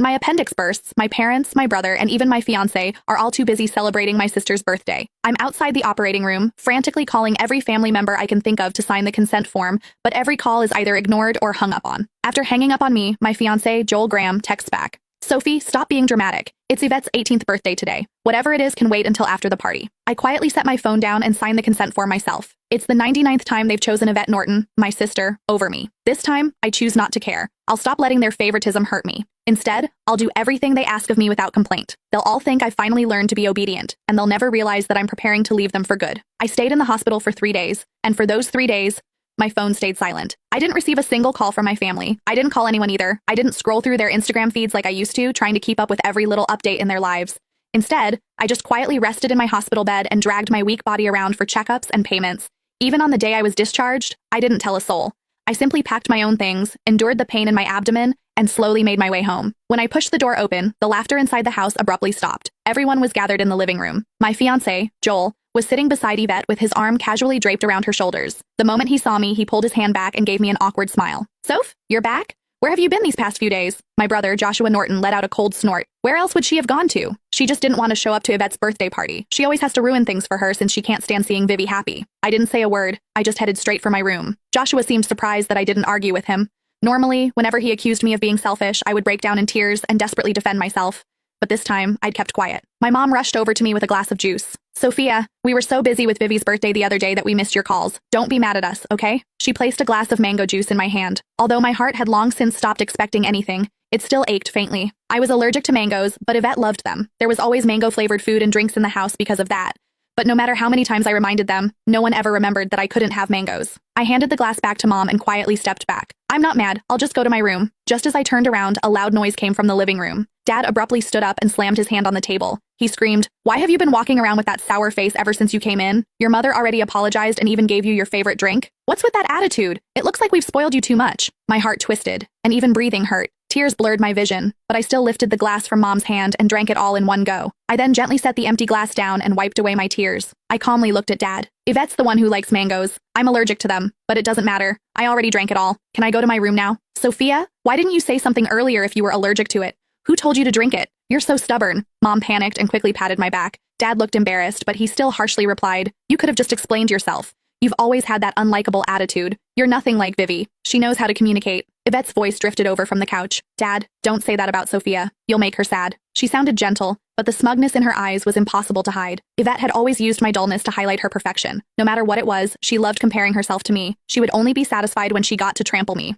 My appendix bursts, my parents, my brother, and even my fiancé are all too busy celebrating my sister's birthday. I'm outside the operating room, frantically calling every family member I can think of to sign the consent form, but every call is either ignored or hung up on. After hanging up on me, my fiancé, Joel Graham, texts back. Sophie, stop being dramatic. It's Yvette's 18th birthday today. Whatever it is can wait until after the party. I quietly set my phone down and sign the consent form myself. It's the 99th time they've chosen Yvette Norton, my sister, over me. This time, I choose not to care. I'll stop letting their favoritism hurt me. Instead, I'll do everything they ask of me without complaint. They'll all think I finally learned to be obedient, and they'll never realize that I'm preparing to leave them for good. I stayed in the hospital for 3 days, and for those 3 days, my phone stayed silent. I didn't receive a single call from my family. I didn't call anyone either. I didn't scroll through their Instagram feeds like I used to, trying to keep up with every little update in their lives. Instead, I just quietly rested in my hospital bed and dragged my weak body around for checkups and payments. Even on the day I was discharged, I didn't tell a soul. I simply packed my own things, endured the pain in my abdomen, and slowly made my way home. When I pushed the door open, the laughter inside the house abruptly stopped. Everyone was gathered in the living room. My fiancé, Joel, was sitting beside Yvette with his arm casually draped around her shoulders. The moment he saw me, he pulled his hand back and gave me an awkward smile. Soph, you're back? Where have you been these past few days? My brother, Joshua Norton, let out a cold snort. Where else would she have gone to? She just didn't want to show up to Yvette's birthday party. She always has to ruin things for her since she can't stand seeing Vivi happy. I didn't say a word. I just headed straight for my room. Joshua seemed surprised that I didn't argue with him. Normally, whenever he accused me of being selfish, I would break down in tears and desperately defend myself. But this time, I'd kept quiet. My mom rushed over to me with a glass of juice. Sophia, we were so busy with Vivi's birthday the other day that we missed your calls. Don't be mad at us, okay? She placed a glass of mango juice in my hand. Although my heart had long since stopped expecting anything, it still ached faintly. I was allergic to mangoes, but Yvette loved them. There was always mango-flavored food and drinks in the house because of that. But no matter how many times I reminded them, no one ever remembered that I couldn't have mangoes. I handed the glass back to Mom and quietly stepped back. I'm not mad, I'll just go to my room. Just as I turned around, a loud noise came from the living room. Dad abruptly stood up and slammed his hand on the table. He screamed, "Why have you been walking around with that sour face ever since you came in? Your mother already apologized and even gave you your favorite drink? What's with that attitude? It looks like we've spoiled you too much." My heart twisted, and even breathing hurt. Tears blurred my vision, but I still lifted the glass from Mom's hand and drank it all in one go. I then gently set the empty glass down and wiped away my tears. I calmly looked at Dad. Yvette's the one who likes mangoes. I'm allergic to them, but it doesn't matter. I already drank it all. Can I go to my room now? Sophia, why didn't you say something earlier if you were allergic to it? Who told you to drink it? You're so stubborn. Mom panicked and quickly patted my back. Dad looked embarrassed, but he still harshly replied, "You could have just explained yourself. You've always had that unlikable attitude. You're nothing like Vivi. She knows how to communicate." Yvette's voice drifted over from the couch. "Dad, don't say that about Sophia. You'll make her sad." She sounded gentle, but the smugness in her eyes was impossible to hide. Yvette had always used my dullness to highlight her perfection. No matter what it was, she loved comparing herself to me. She would only be satisfied when she got to trample me.